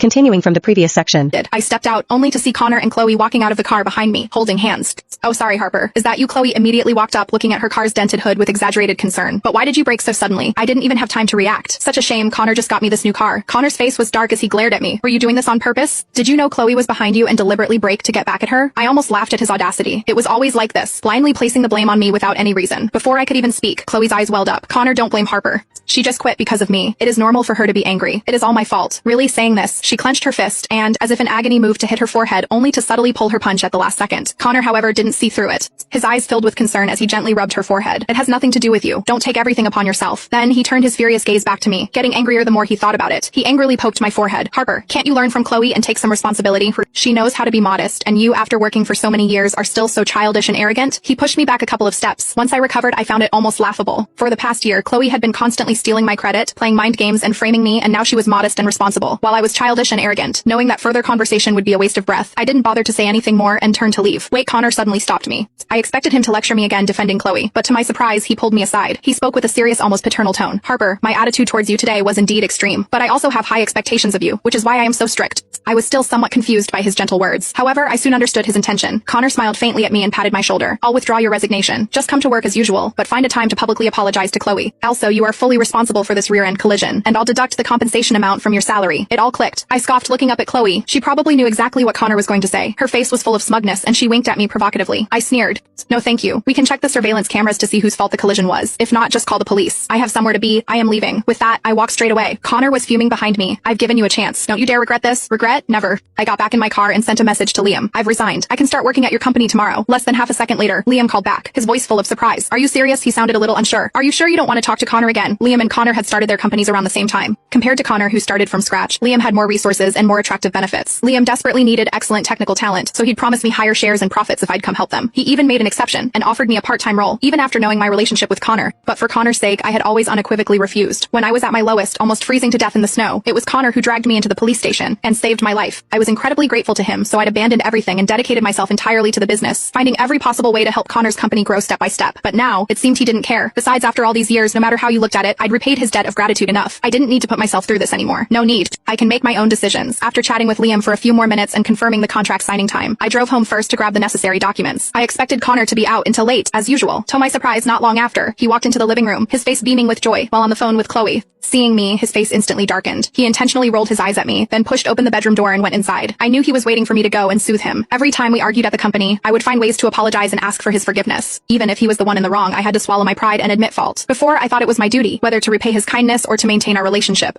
Continuing from the previous section. I stepped out, only to see Connor and Chloe walking out of the car behind me, holding hands. "Oh, sorry, Harper. Is that you?" Chloe immediately walked up, looking at her car's dented hood with exaggerated concern. "But why did you brake so suddenly? I didn't even have time to react. Such a shame. Connor just got me this new car." Connor's face was dark as he glared at me. "Were you doing this on purpose? Did you know Chloe was behind you and deliberately braked to get back at her?" I almost laughed at his audacity. It was always like this, blindly placing the blame on me without any reason. Before I could even speak, Chloe's eyes welled up. "Connor, don't blame Harper. She just quit because of me. It is normal for her to be angry. It is all my fault." Really saying this, she clenched her fist and, as if in agony, moved to hit her forehead, only to subtly pull her punch at the last second. Connor, however, didn't see through it. His eyes filled with concern as he gently rubbed her forehead. "It has nothing to do with you. Don't take everything upon yourself." Then he turned his furious gaze back to me, getting angrier the more he thought about it. He angrily poked my forehead. "Harper, can't you learn from Chloe and take some responsibility? She knows how to be modest, and you, after working for so many years, are still so childish and arrogant." He pushed me back a couple of steps. Once I recovered, I found it almost laughable. For the past year, Chloe had been constantly stealing my credit, playing mind games and framing me, and now she was modest and responsible, while I was childish and arrogant. Knowing that further conversation would be a waste of breath, I didn't bother to say anything more and turned to leave. "Wait," Connor suddenly stopped me. I expected him to lecture me again defending Chloe, but to my surprise, he pulled me aside. He spoke with a serious, almost paternal tone. "Harper, my attitude towards you today was indeed extreme, but I also have high expectations of you, which is why I am so strict." I was still somewhat confused by his gentle words. However, I soon understood his intention. Connor smiled faintly at me and patted my shoulder. "I'll withdraw your resignation. Just come to work as usual, but find a time to publicly apologize to Chloe. Also, you are fully responsible for this rear-end collision, and I'll deduct the compensation amount from your salary." It all clicked. I scoffed, looking up at Chloe. She probably knew exactly what Connor was going to say. Her face was full of smugness, and she winked at me provocatively. I sneered. "No thank you. We can check the surveillance cameras to see whose fault the collision was. If not, just call the police. I have somewhere to be. I am leaving." With that, I walked straight away. Connor was fuming behind me. "I've given you a chance. Don't you dare regret this." "Regret? Never." I got back in my car and sent a message to Liam. "I've resigned. I can start working at your company tomorrow." Less than half a second later, Liam called back, his voice full of surprise. "Are you serious?" He sounded a little unsure. "Are you sure you don't want to talk to Connor again?" Liam and Connor had started their companies around the same time. Compared to Connor, who started from scratch, Liam had more resources and more attractive benefits. Liam desperately needed excellent technical talent, so he'd promised me higher shares and profits if I'd come help them. He even made an exception and offered me a part-time role, even after knowing my relationship with Connor. But for Connor's sake, I had always unequivocally refused. When I was at my lowest, almost freezing to death in the snow, it was Connor who dragged me into the police station and saved my life. I was incredibly grateful to him, so I'd abandoned everything and dedicated myself entirely to the business, finding every possible way to help Connor's company grow step by step. But now, it seemed he didn't care. Besides, after all these years, no matter how you looked at it, I'd repaid his debt of gratitude enough. I didn't need to put myself through this anymore. No need. I can make my own decisions. After chatting with Liam for a few more minutes and confirming the contract signing time, I drove home first to grab the necessary documents. I expected Connor to be out until late, as usual. To my surprise, not long after, he walked into the living room, his face beaming with joy, while on the phone with Chloe. Seeing me, his face instantly darkened. He intentionally rolled his eyes at me, then pushed open the bedroom door and went inside. I knew he was waiting for me to go and soothe him. Every time we argued at the company, I would find ways to apologize and ask for his forgiveness. Even if he was the one in the wrong, I had to swallow my pride and admit fault. Before, I thought it was my duty, whether to repay his kindness or to maintain our relationship.